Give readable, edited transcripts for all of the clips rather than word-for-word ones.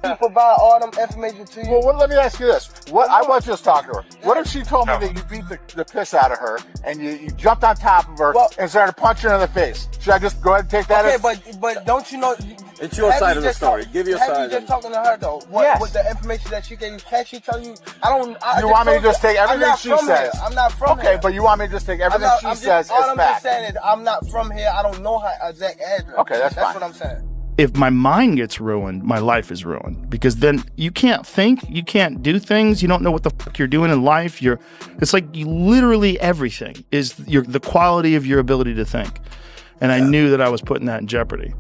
me provide all them information to you. Well, let me ask you this. I was just talking to her. What if she told me that you beat the piss out of her and you jumped on top of her and started punching her in the face? Should I just go ahead and take that? Okay, but don't you know? It's your side of the story. Give your side. Have you just talking to her though? With the information that she gave you, can she tell you? You want me to just take everything she says? I'm not from here. Okay, but you want me to just take everything she says as fact? All I'm just saying is I'm not from here. I don't know her exact address. Okay, that's fine. That's what I'm saying. If my mind gets ruined, my life is ruined, because then you can't think, you can't do things, you don't know what the fuck you're doing in life. It's like literally everything is the quality of your ability to think. And I knew that I was putting that in jeopardy.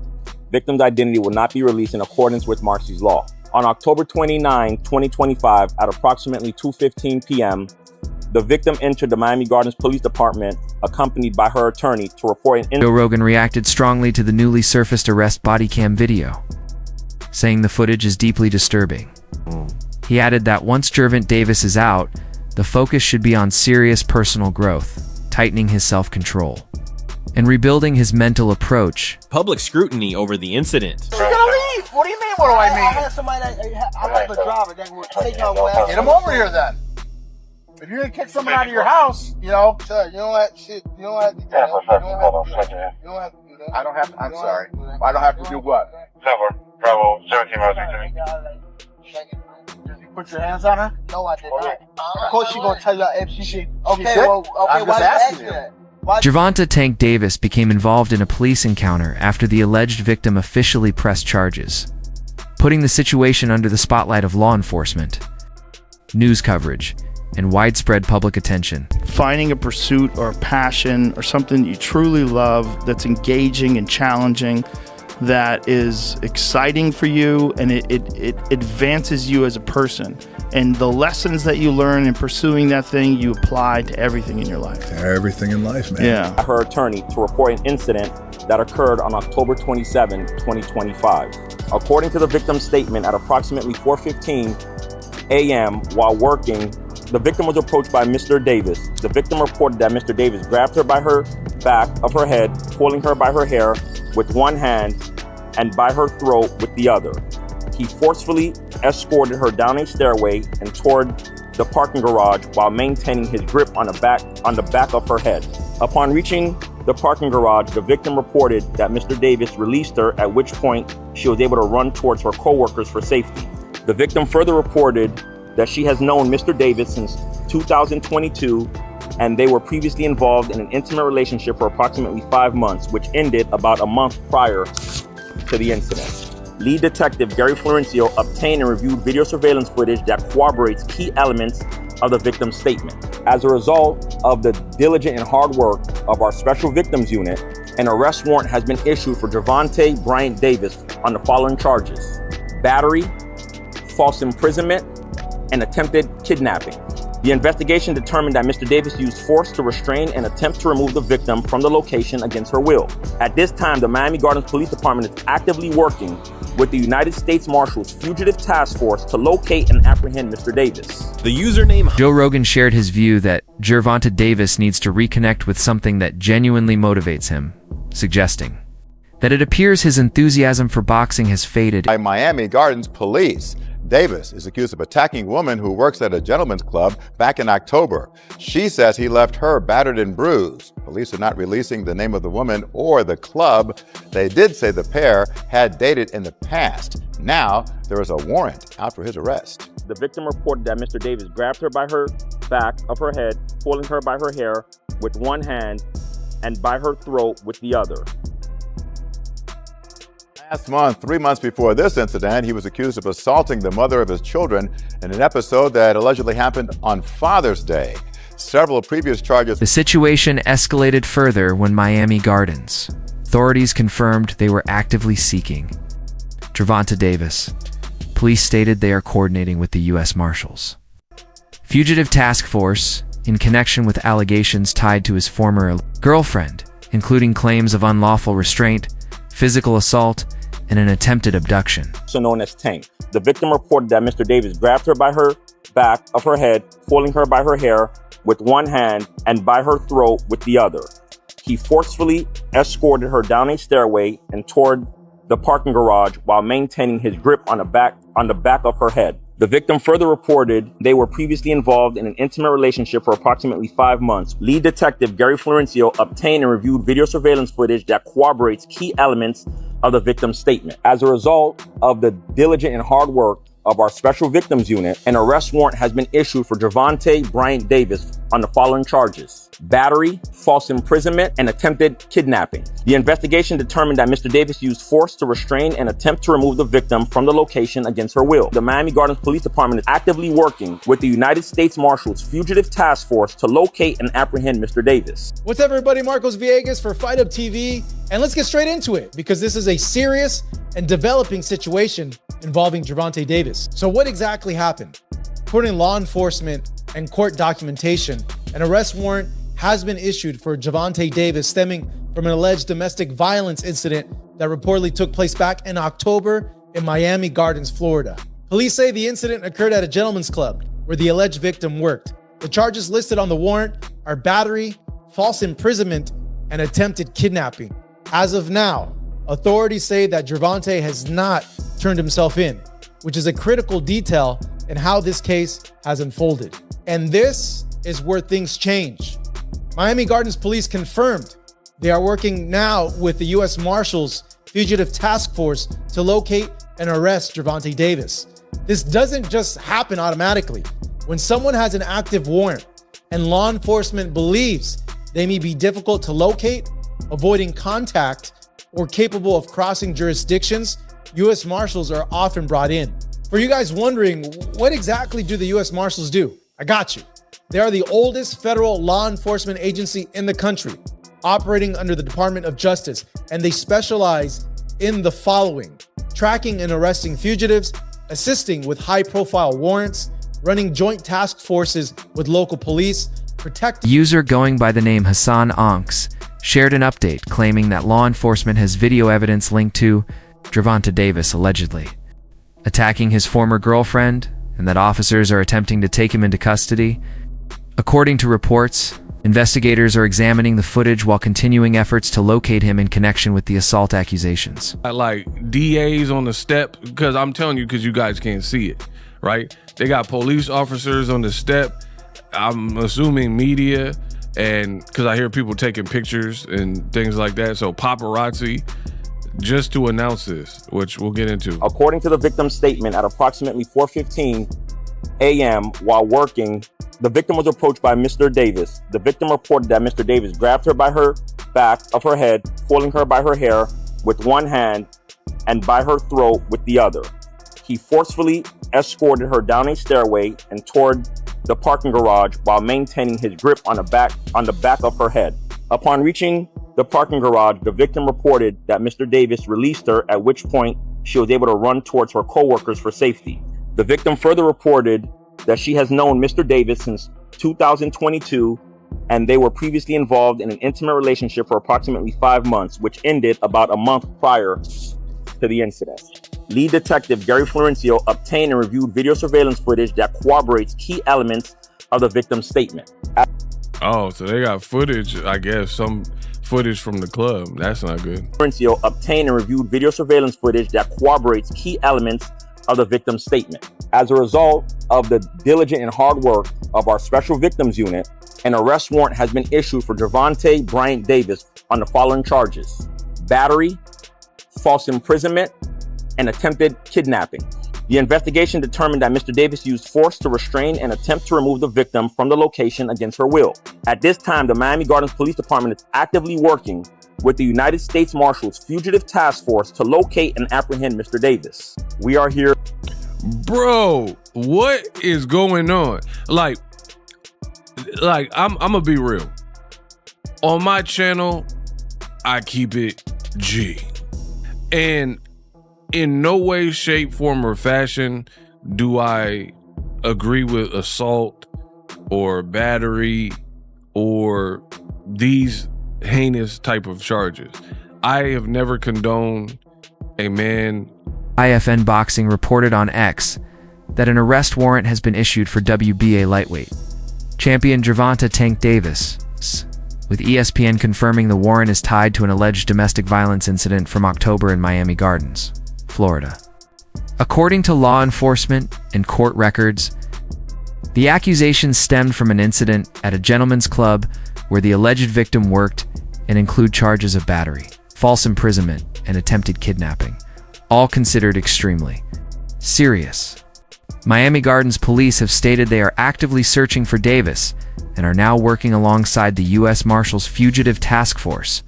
Victim's identity will not be released in accordance with Marshals law. On October 29, 2025, at approximately 2:15 p.m., the victim entered the Miami Gardens Police Department, accompanied by her attorney, to report an Joe Rogan reacted strongly to the newly surfaced arrest bodycam video, saying the footage is deeply disturbing. He added that once Gervonta Davis is out, the focus should be on serious personal growth, tightening his self-control, and rebuilding his mental approach. Public scrutiny over the incident. She's gonna leave. What do you mean? What do I mean? I had somebody I have a driver that will take her away. Get him over here then. If you're gonna kick someone out of your house, Sir, you don't have shit. You don't have to do that. You don't have to do that. I don't have to. I'm sorry. I don't have to do what? Bravo, 17 miles You put your hands on her? No, I did not. Of course, she gonna tell you if she. Okay, did? well, I'm why just you asking you. that? Gervonta Tank Davis became involved in a police encounter after the alleged victim officially pressed charges, putting the situation under the spotlight of law enforcement, news coverage, and widespread public attention. Finding a pursuit or a passion or something you truly love that's engaging and challenging, that is exciting for you, and it advances you as a person. And the lessons that you learn in pursuing that thing, you apply to everything in your life. Everything in life, man. Yeah. Her attorney to report an incident that occurred on October 27, 2025. According to the victim's statement, at approximately 4:15 a.m. while working, the victim was approached by Mr. Davis. The victim reported that Mr. Davis grabbed her by her back of her head, pulling her by her hair with one hand and by her throat with the other. He forcefully escorted her down a stairway and toward the parking garage while maintaining his grip on the back of her head. Upon reaching the parking garage, the victim reported that Mr. Davis released her, at which point she was able to run towards her co-workers for safety. The victim further reported that she has known Mr. Davis since 2022, and they were previously involved in an intimate relationship for approximately 5 months, which ended about a month prior to the incident. Lead detective Gary Florencio obtained and reviewed video surveillance footage that corroborates key elements of the victim's statement. As a result of the diligent and hard work of our Special Victims Unit, an arrest warrant has been issued for Gervonta Bryant Davis on the following charges: battery, false imprisonment, and attempted kidnapping. The investigation determined that Mr. Davis used force to restrain and attempt to remove the victim from the location against her will. At this time, the Miami Gardens Police Department is actively working with the United States Marshals Fugitive Task Force to locate and apprehend Mr. Davis. The username Joe Rogan shared his view that Gervonta Davis needs to reconnect with something that genuinely motivates him, suggesting that it appears his enthusiasm for boxing has faded. By Miami Gardens Police. Davis is accused of attacking a woman who works at a gentleman's club back in October. She says he left her battered and bruised. Police are not releasing the name of the woman or the club. They did say the pair had dated in the past. Now there is a warrant out for his arrest. The victim reported that Mr. Davis grabbed her by her back of her head, pulling her by her hair with one hand and by her throat with the other. Last month, 3 months before this incident, he was accused of assaulting the mother of his children in an episode that allegedly happened on Father's Day. Several previous charges. The situation escalated further when Miami Gardens authorities confirmed they were actively seeking Gervonta Davis. Police stated they are coordinating with the U.S. Marshals Fugitive Task Force in connection with allegations tied to his former girlfriend, including claims of unlawful restraint, physical assault, and an attempted abduction. Also known as Tank. The victim reported that Mr. Davis grabbed her by her back of her head, pulling her by her hair with one hand and by her throat with the other. He forcefully escorted her down a stairway and toward the parking garage while maintaining his grip on the back of her head. The victim further reported they were previously involved in an intimate relationship for approximately 5 months. Lead detective Gary Florencio obtained and reviewed video surveillance footage that corroborates key elements of the victim's statement. As a result of the diligent and hard work of our Special Victims Unit, an arrest warrant has been issued for Gervonta Bryant Davis on the following charges: battery, false imprisonment, and attempted kidnapping. The investigation determined that Mr. Davis used force to restrain and attempt to remove the victim from the location against her will. The Miami Gardens Police Department is actively working with the United States Marshals Fugitive Task Force to locate and apprehend Mr. Davis. What's up, everybody? Marcos Villegas for Fight Up TV, and let's get straight into it because this is a serious and developing situation involving Gervonta Davis. So what exactly happened? According to law enforcement and court documentation, an arrest warrant has been issued for Gervonta Davis stemming from an alleged domestic violence incident that reportedly took place back in October in Miami Gardens, Florida. Police say the incident occurred at a gentleman's club where the alleged victim worked. The charges listed on the warrant are battery, false imprisonment, and attempted kidnapping. As of now, authorities say that Gervonta has not turned himself in, which is a critical detail in how this case has unfolded. And this is where things change. Miami Gardens Police confirmed they are working now with the U.S. Marshals Fugitive Task Force to locate and arrest Gervonta Davis. This doesn't just happen automatically. When someone has an active warrant and law enforcement believes they may be difficult to locate, avoiding contact, or capable of crossing jurisdictions, U.S. Marshals are often brought in. For you guys wondering, what exactly do the U.S. Marshals do? I got you. They are the oldest federal law enforcement agency in the country, operating under the Department of Justice, and they specialize in the following: tracking and arresting fugitives, assisting with high-profile warrants, running joint task forces with local police, protecting... User going by the name Hassan Onks shared an update claiming that law enforcement has video evidence linked to Gervonta Davis allegedly attacking his former girlfriend and that officers are attempting to take him into custody. According to reports, investigators are examining the footage while continuing efforts to locate him in connection with the assault accusations. Like DAs on the step, because I'm telling you, because you guys can't see it, right? They got police officers on the step. I'm assuming media, and because I hear people taking pictures and things like that. So paparazzi, just to announce this, which we'll get into. According to the victim's statement, at approximately 4:15 a.m. while working, the victim was approached by Mr. Davis. The victim reported that Mr. Davis grabbed her by her back of her head, pulling her by her hair with one hand and by her throat with the other. He forcefully escorted her down a stairway and toward the parking garage while maintaining his grip on the back of her head. Upon reaching the parking garage, the victim reported that Mr. Davis released her, at which point she was able to run towards her co-workers for safety. The victim further reported that she has known Mr. Davis since 2022, and they were previously involved in an intimate relationship for approximately 5 months, which ended about a month prior to the incident. Lead detective Gary Florencio obtained and reviewed video surveillance footage that corroborates key elements of the victim's statement. Oh, so they got footage, I guess, some footage from the club. That's not good. Florencio obtained and reviewed video surveillance footage that corroborates key elements of the victim's statement. As a result of the diligent and hard work of our Special Victims Unit, an arrest warrant has been issued for Gervonta Bryant Davis on the following charges: battery, false imprisonment, and attempted kidnapping. The investigation determined that Mr. Davis used force to restrain and attempt to remove the victim from the location against her will. At this time, the Miami Gardens Police Department is actively working with the United States Marshals Fugitive Task Force to locate and apprehend Mr. Davis. We are here. Bro, what is going on? Like I'm gonna be real. On my channel, I keep it G. And in no way, shape, form, or fashion do I agree with assault or battery or these heinous type of charges. I have never condoned a man. IFN Boxing reported on X that an arrest warrant has been issued for WBA lightweight champion Gervonta Tank Davis with ESPN confirming the warrant is tied to an alleged domestic violence incident from October in Miami Gardens, Florida. According to law enforcement and court records, the accusations stemmed from an incident at a gentleman's club where the alleged victim worked and include charges of battery, false imprisonment, and attempted kidnapping, all considered extremely serious. Miami Gardens police have stated they are actively searching for Davis and are now working alongside the U.S. Marshals Fugitive Task Force,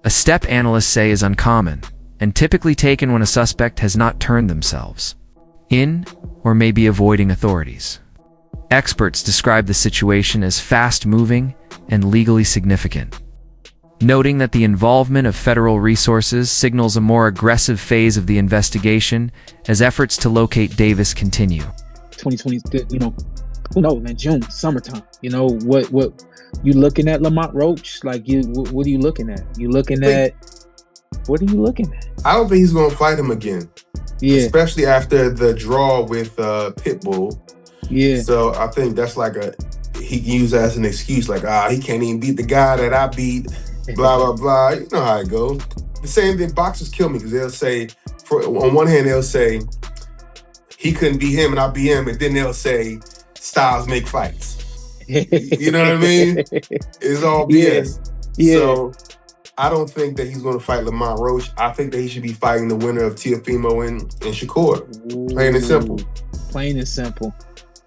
a step analysts say is uncommon and typically taken when a suspect has not turned themselves in or may be avoiding authorities. Experts describe the situation as fast-moving and legally significant, noting that the involvement of federal resources signals a more aggressive phase of the investigation as efforts to locate Davis continue. 2020, who knows, man, June, summertime. What you looking at, Lamont Roach? Like, what are you looking at? What are you looking at? I don't think he's going to fight him again. Yeah. Especially after the draw with Pitbull. Yeah. So I think that's like he can use that as an excuse, like, he can't even beat the guy that I beat, blah, blah, blah. You know how it goes. The same thing, boxers kill me because they'll say, on one hand, they'll say, he couldn't beat him and I beat him, and then they'll say, styles make fights. You know what I mean? It's all BS. Yeah. So I don't think that he's going to fight Lamont Roach. I think that he should be fighting the winner of Teofimo and Shakur. Plain and simple. Plain and simple.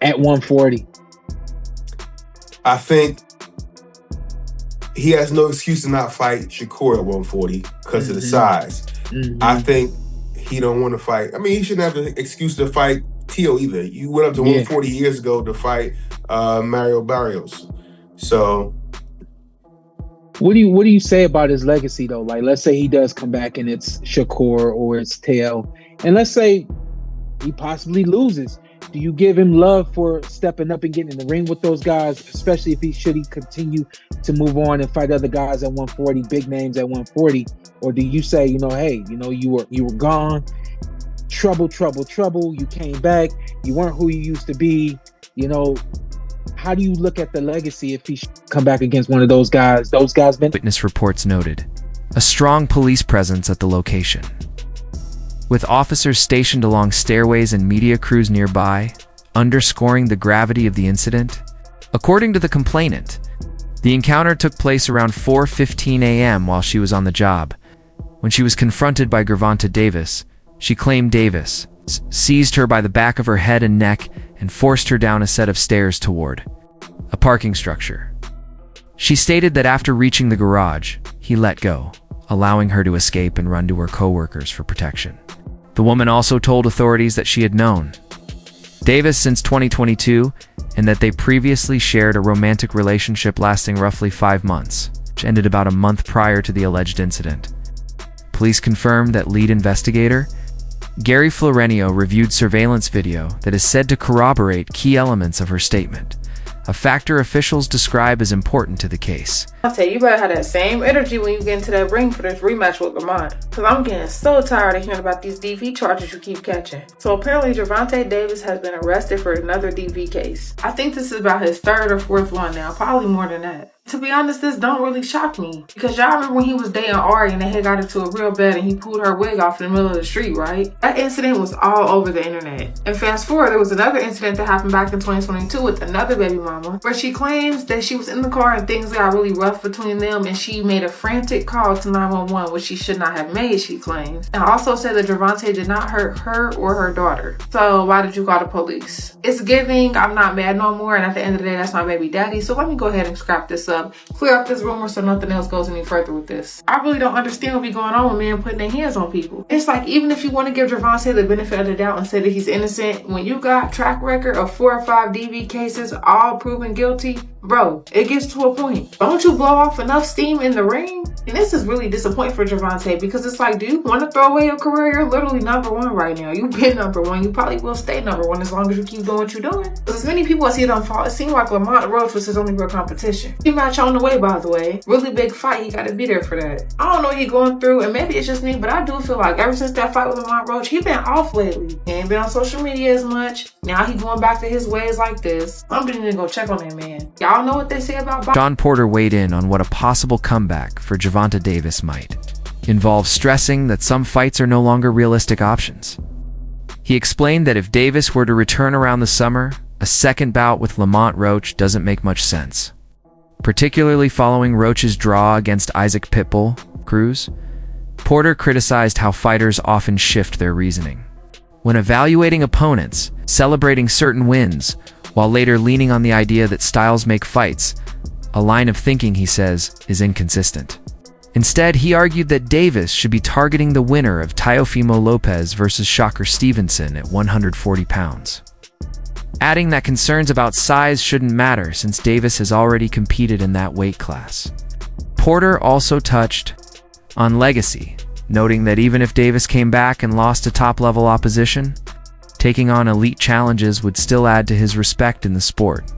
At 140. I think he has no excuse to not fight Shakur at 140 because of the size. I think he don't want to fight. I mean, he shouldn't have an excuse to fight Teo either. You went up to 140 years ago to fight Mario Barrios. So what do you say about his legacy though? Like, let's say he does come back and it's Shakur or it's Teo, and let's say he possibly loses. Do you give him love for stepping up and getting in the ring with those guys, especially if he continue to move on and fight other guys at 140, big names at 140? Or do you say, hey, you were gone, trouble, you came back, you weren't who you used to be, how do you look at the legacy if he come back against one of those guys? Witness reports noted a strong police presence at the location, with officers stationed along stairways and media crews nearby, underscoring the gravity of the incident. According to the complainant, the encounter took place around 4:15 a.m. while she was on the job. When she was confronted by Gervonta Davis, she claimed Davis seized her by the back of her head and neck and forced her down a set of stairs toward a parking structure. She stated that after reaching the garage, he let go, allowing her to escape and run to her co-workers for protection. The woman also told authorities that she had known Davis since 2022 and that they previously shared a romantic relationship lasting roughly 5 months, which ended about a month prior to the alleged incident. Police confirmed that lead investigator Gary Florenio reviewed surveillance video that is said to corroborate key elements of her statement, a factor officials describe as important to the case. I'll tell you, you better have that same energy when you get into that ring for this rematch with Lamont. Because I'm getting so tired of hearing about these DV charges you keep catching. So apparently Gervonta Davis has been arrested for another DV case. I think this is about his 3rd or 4th one now, probably more than that. To be honest, this don't really shock me. Because y'all remember when he was dating Ari and they had got into a real bed and he pulled her wig off in the middle of the street, right? That incident was all over the internet. And fast forward, there was another incident that happened back in 2022 with another baby mama, where she claims that she was in the car and things got really rough between them and she made a frantic call to 911, which she should not have made, she claims. And also said that Gervonta did not hurt her or her daughter. So why did you call the police? It's giving, I'm not mad no more, and at the end of the day, that's my baby daddy. So let me go ahead and scrap this up, clear up this rumor so nothing else goes any further with this. I really don't understand what be going on with men putting their hands on people. It's like, even if you want to give Gervonta the benefit of the doubt and say that he's innocent, when you got track record of 4 or 5 DV cases all proven guilty, bro, it gets to a point. Don't you blow off enough steam in the ring And this is really disappointing for Gervonta because it's like, do you want to throw away your career? You're literally #1 right now. You've been #1. You probably will stay #1 as long as you keep doing what you're doing. Because as many people as he done fought, it seemed like Lamont Roach was his only real competition. He match on the way, by the way. Really big fight. He got to be there for that. I don't know what he's going through, and maybe it's just me, but I do feel like ever since that fight with Lamont Roach, he been off lately. He ain't been on social media as much. Now he going back to his ways like this. I'm gonna go check on that man. Y'all know what they say about John Porter weighed in on what a possible comeback for Gervonta Davis might involve, stressing that some fights are no longer realistic options. He explained that if Davis were to return around the summer, a second bout with Lamont Roach doesn't make much sense, particularly following Roach's draw against Isaac Pitbull Cruz. Porter criticized how fighters often shift their reasoning when evaluating opponents, celebrating certain wins, while later leaning on the idea that styles make fights, a line of thinking, he says, is inconsistent. Instead, he argued that Davis should be targeting the winner of Teofimo Lopez versus Shocker Stevenson at 140 pounds, adding that concerns about size shouldn't matter since Davis has already competed in that weight class. Porter also touched on legacy, noting that even if Davis came back and lost to top-level opposition, taking on elite challenges would still add to his respect in the sport.